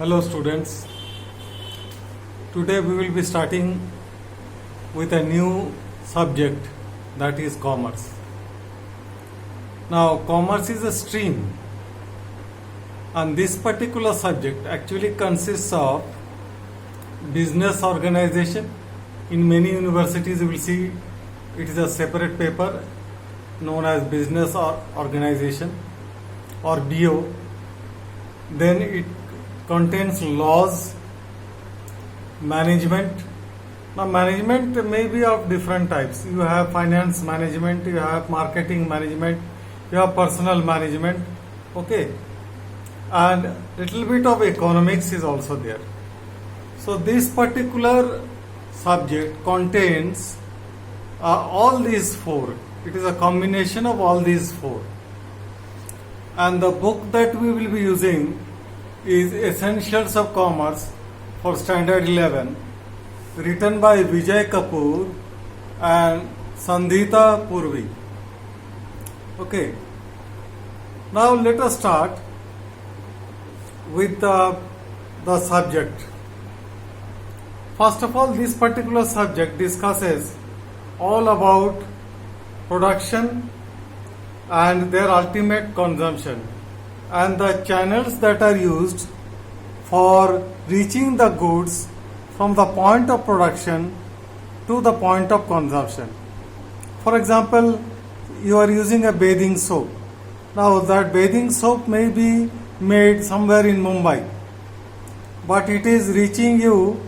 Hello students, today we will be starting with a new subject, that is commerce. Now commerce is a stream, and this particular subject actually consists of business organization. In many universities you will see it is a separate paper known as business organization or BO. Then it contains laws, management. Now management may be of different types. You have finance management, you have marketing management, you have personal management, okay, and little bit of economics is also there. So this particular subject contains all these four. It is a combination of all these four, and the book that we will be using is Essentials of Commerce for Standard 11, written by Vijay Kapoor and Sandhita Purvi. Okay, now let us start with the subject. First of all, this particular subject discusses all about production and their ultimate consumption, and the channels that are used for reaching the goods from the point of production to the point of consumption. For example, you are using a bathing soap. Now that bathing soap may be made somewhere in Mumbai, but it is reaching you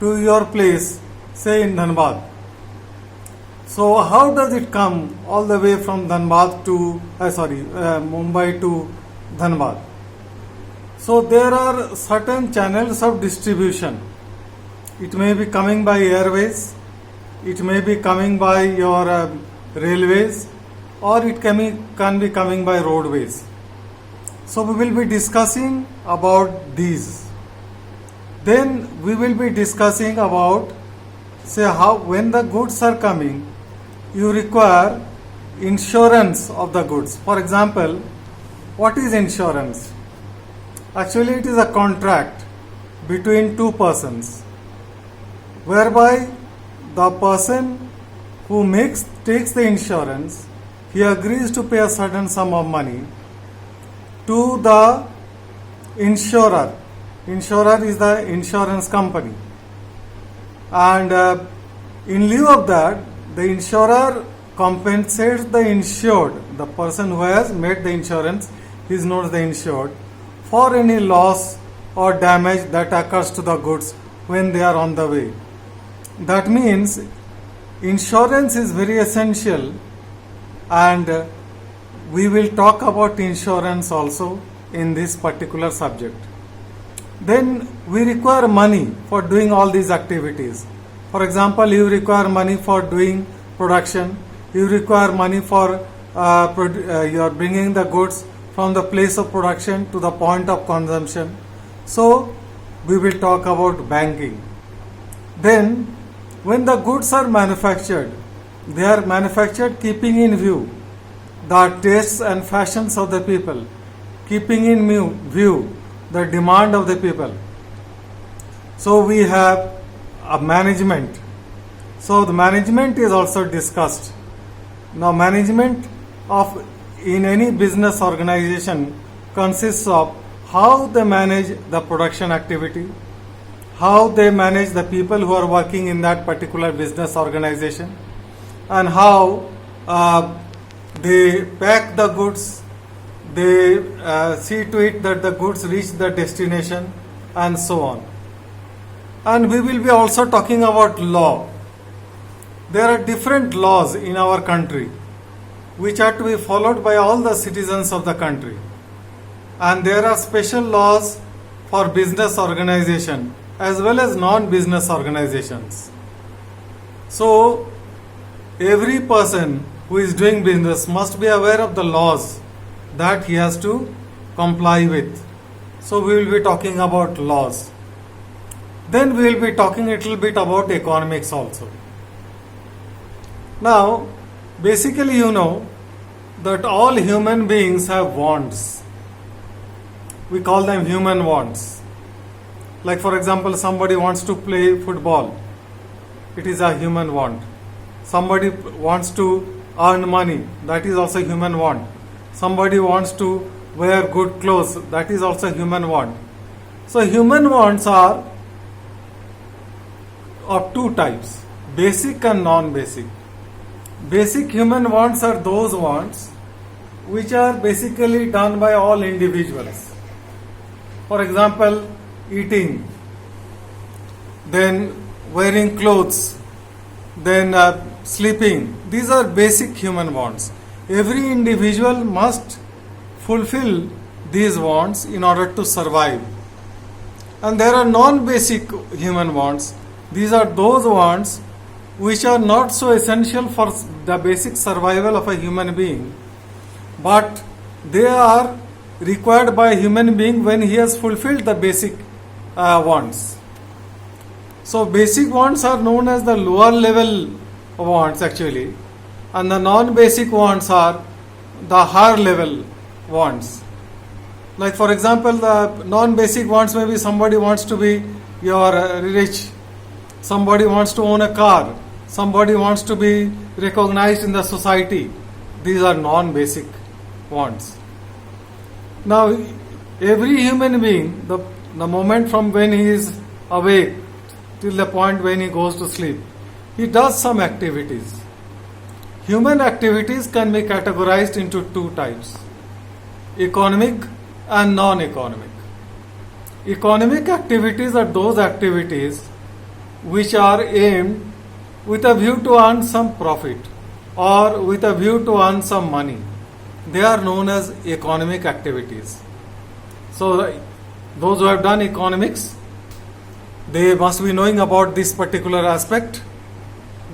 to your place, say in Dhanbad. So how does it come all the way from Dhanbad to Mumbai to Dhanbad? So there are certain channels of distribution. It may be coming by airways, it may be coming by your railways, or it can be coming by roadways. So we will be discussing about these. Then we will be discussing about, say, how when the goods are coming, you require insurance of the goods. For example, what is insurance? Actually, it is a contract between two persons, whereby the person who takes the insurance, he agrees to pay a certain sum of money to the insurer. Insurer is the insurance company, and in lieu of that, the insurer compensates the insured, the person who has made the insurance is known as the insured, for any loss or damage that occurs to the goods when they are on the way. That means insurance is very essential, and we will talk about insurance also in this particular subject. Then we require money for doing all these activities. For example, you require money for doing production, you require money for you are bringing the goods from the place of production to the point of consumption. So we will talk about banking. Then when the goods are manufactured, they are manufactured keeping in view the tastes and fashions of the people, keeping in view the demand of the people. So we have a management. So the management is also discussed. Now management of in any business organization consists of how they manage the production activity, how they manage the people who are working in that particular business organization, and how they pack the goods, they see to it that the goods reach the destination, and so on. And we will be also talking about law. There are different laws in our country which are to be followed by all the citizens of the country, and there are special laws for business organization as well as non-business organizations. So every person who is doing business must be aware of the laws that he has to comply with. So we will be talking about laws. Then we will be talking a little bit about economics also. Now, basically you know that all human beings have wants. we call them human wants. Like for example, somebody wants to play football. It is a human want. Somebody wants to earn money. That is also human want. Somebody wants to wear good clothes. That is also human want. So human wants are of two types, basic and non-basic. Basic human wants are those wants which are basically done by all individuals. For example, eating, then wearing clothes, then sleeping. These are basic human wants. Every individual must fulfill these wants in order to survive. And there are non-basic human wants. These are those wants which are not so essential for the basic survival of a human being, but they are required by a human being when he has fulfilled the basic wants. So basic wants are known as the lower level wants actually, and the non-basic wants are the higher level wants. Like for example, the non-basic wants may be somebody wants to be rich, somebody wants to own a car, somebody wants to be recognized in the society. These are non-basic wants. Now, every human being, the moment from when he is awake till the point when he goes to sleep, he does some activities. Human activities can be categorized into two types, economic and non-economic. Economic activities are those activities which are aimed with a view to earn some profit or with a view to earn some money. They are known as economic activities. So those who have done economics, they must be knowing about this particular aspect,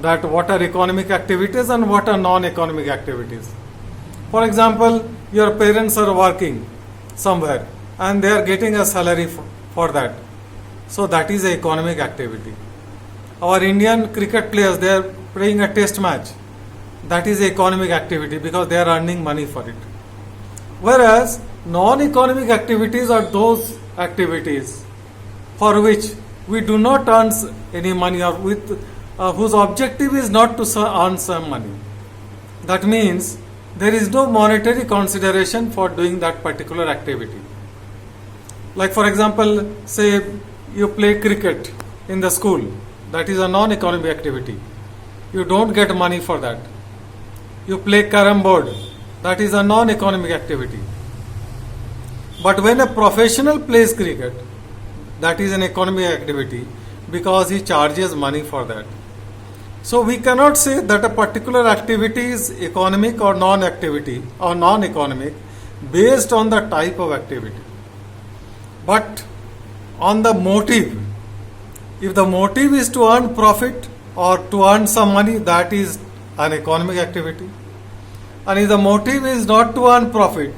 that what are economic activities and what are non-economic activities. For example, your parents are working somewhere and they are getting a salary for that. So that is an economic activity. Our Indian cricket players, they are playing a test match. That is economic activity because they are earning money for it. Whereas non-economic activities are those activities for which we do not earn any money or whose objective is not to earn some money. That means there is no monetary consideration for doing that particular activity. Like for example, say you play cricket in the school. That is a non-economic activity. You don't get money for that. You play carom board. That is a non-economic activity. But when a professional plays cricket, that is an economic activity because he charges money for that. So we cannot say that a particular activity is economic or non-activity or non-economic based on the type of activity, but on the motive. If the motive is to earn profit or to earn some money, that is an economic activity. And if the motive is not to earn profit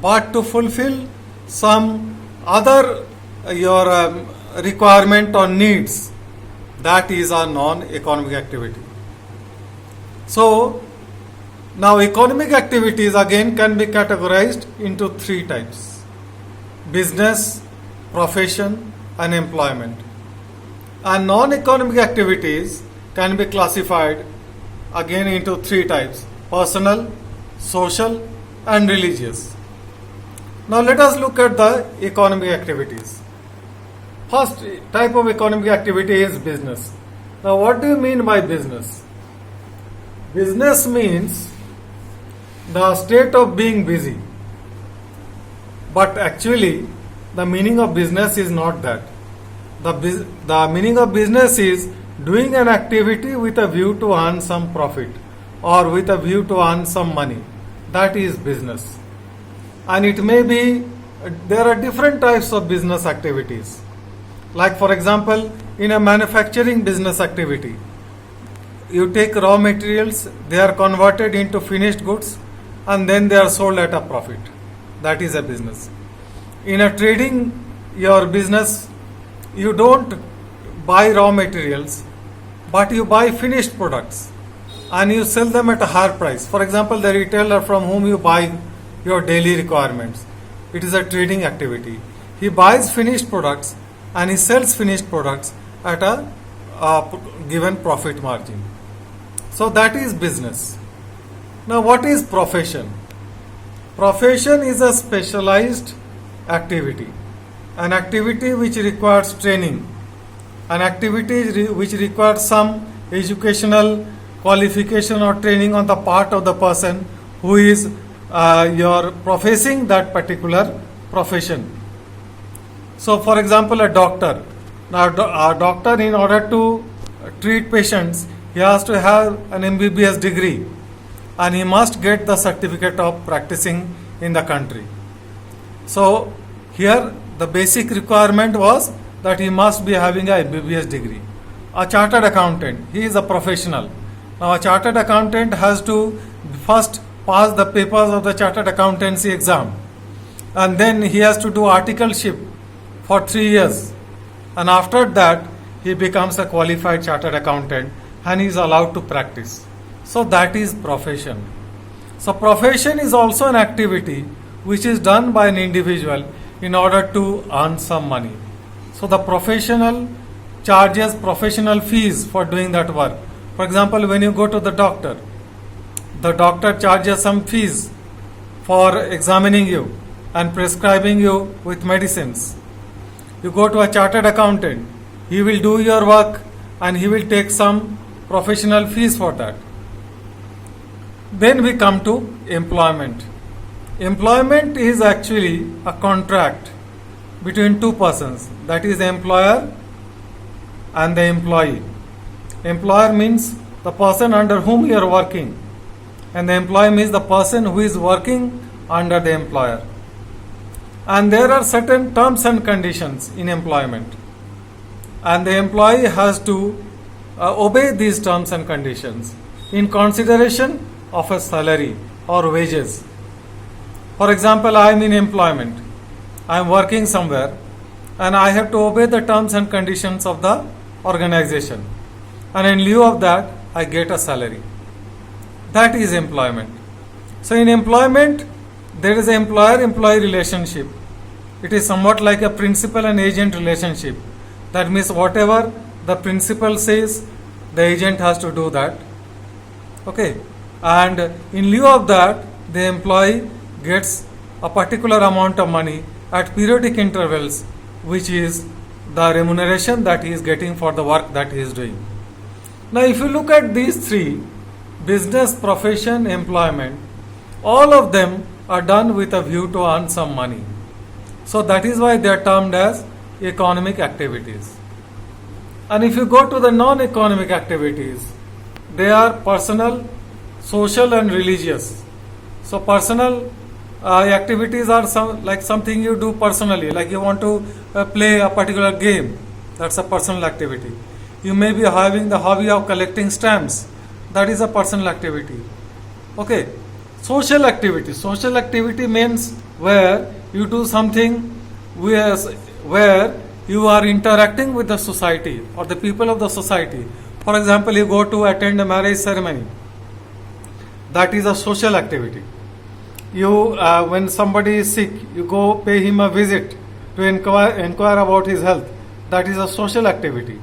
but to fulfill some other requirement or needs, that is a non-economic activity. So now economic activities again can be categorized into three types: business, profession and employment. And non-economic activities can be classified again into three types: personal, social and religious. Now let us look at the economic activities. First type of economic activity is business. Now what do you mean by business? Business means the state of being busy. But actually the meaning of business is not that. The meaning of business is doing an activity with a view to earn some profit or with a view to earn some money. That is business. And it may be, there are different types of business activities. Like for example, in a manufacturing business activity, you take raw materials, they are converted into finished goods and then they are sold at a profit. That is a business. In a trading your business, you don't buy raw materials, but you buy finished products and you sell them at a higher price. For example, the retailer from whom you buy your daily requirements, It is a trading activity. He buys finished products and he sells finished products at a given profit margin. So that is business. Now, what is profession? Profession is a specialized activity, an activity which requires training, an activity which requires some educational qualification or training on the part of the person who is you're professing that particular profession. So, for example, a doctor. Now, a doctor, in order to treat patients, he has to have an MBBS degree, and he must get the certificate of practicing in the country. So, here the basic requirement was that he must be having a MBBS degree. A chartered accountant, he is a professional. Now, a chartered accountant has to first pass the papers of the chartered accountancy exam, and then he has to do articleship for 3 years, and after that he becomes a qualified chartered accountant and he is allowed to practice. So that is profession. So profession is also an activity which is done by an individual in order to earn some money. So the professional charges professional fees for doing that work. For example, when you go to the doctor charges some fees for examining you and prescribing you with medicines. You go to a chartered accountant, he will do your work and he will take some professional fees for that. Then we come to employment. Employment is actually a contract between two persons, that is the employer and the employee. Employer means the person under whom you are working, and the employee means the person who is working under the employer. And there are certain terms and conditions in employment, and the employee has to obey these terms and conditions in consideration of a salary or wages. For example, I am in employment, I am working somewhere, and I have to obey the terms and conditions of the organization, and in lieu of that I get a salary. That is employment. So in employment there is an employer-employee relationship. It is somewhat like a principal and agent relationship. That means whatever the principal says, the agent has to do that. Okay. And in lieu of that, the employee gets a particular amount of money at periodic intervals, which is the remuneration that he is getting for the work that he is doing. Now, if you look at these three, business, profession, employment, all of them are done with a view to earn some money. So that is why they are termed as economic activities. And if you go to the non-economic activities, they are personal, social and religious. So personal activities are something you do personally, like you want to play a particular game. That's a personal activity. You may be having the hobby of collecting stamps. That is a personal activity. Okay. Social activity means where you do something where you are interacting with the society or the people of the society. For example, you go to attend a marriage ceremony. That is a social activity. You when somebody is sick, you go pay him a visit to inquire about his health. That is a social activity.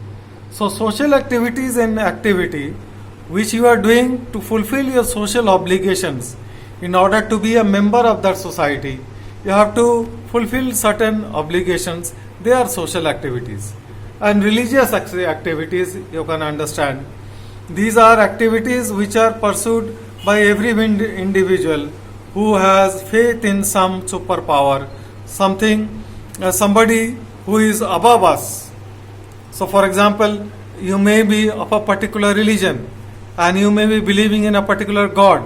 So social activity is an activity which you are doing to fulfill your social obligations. In order to be a member of that society, you have to fulfill certain obligations. They are social activities. And religious activities, you can understand. These are activities which are pursued by every individual who has faith in some superpower, somebody who is above us. So, for example, you may be of a particular religion and you may be believing in a particular God.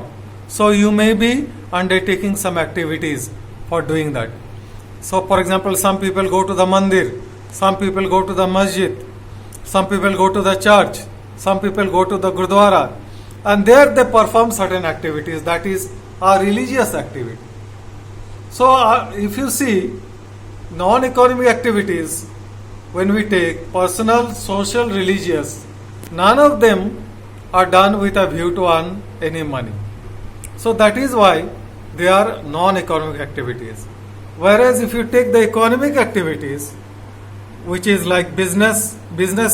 So, you may be undertaking some activities for doing that. So, for example, some people go to the mandir, some people go to the masjid, some people go to the church, some people go to the gurdwara, and there they perform certain activities. That is a religious activity. So, if you see non-economic activities, when we take personal, social, religious, none of them are done with a view to earn any money. So that is why they are non-economic activities. Whereas if you take the economic activities, which is like business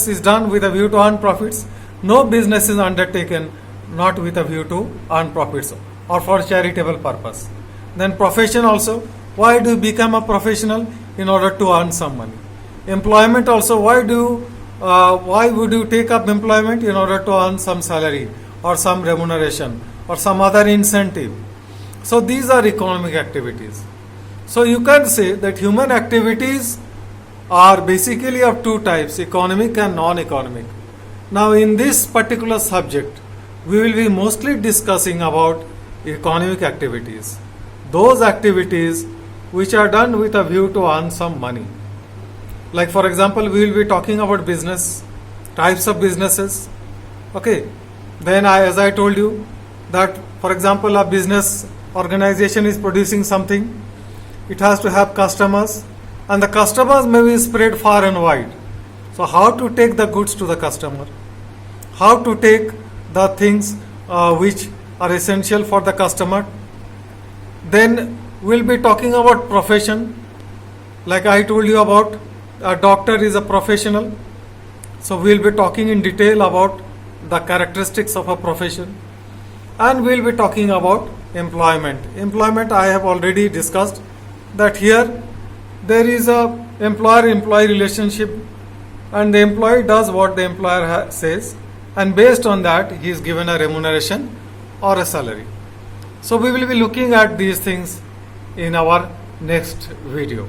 is done with a view to earn profits. No business is undertaken not with a view to earn profits or for charitable purpose. Then profession also, why do you become a professional? In order to earn some money. Employment also, why would you take up employment? In order to earn some salary or some remuneration or some other incentive. So these are economic activities. So you can say that human activities are basically of two types, economic and non-economic. Now in this particular subject, we will be mostly discussing about economic activities. Those activities which are done with a view to earn some money. Like for example, we will be talking about business, types of businesses. Okay. Then as I told you that for example, a business organization is producing something. It has to have customers, and the customers may be spread far and wide. So how to take the goods to the customer? How to take the things which are essential for the customer? Then we'll be talking about profession. Like I told you about, a doctor is a professional. So we'll be talking in detail about the characteristics of a profession. And we'll be talking about employment. Employment I have already discussed that here there is a employer-employee relationship, and the employee does what the employer says, and based on that he is given a remuneration or a salary. So we will be looking at these things in our next video.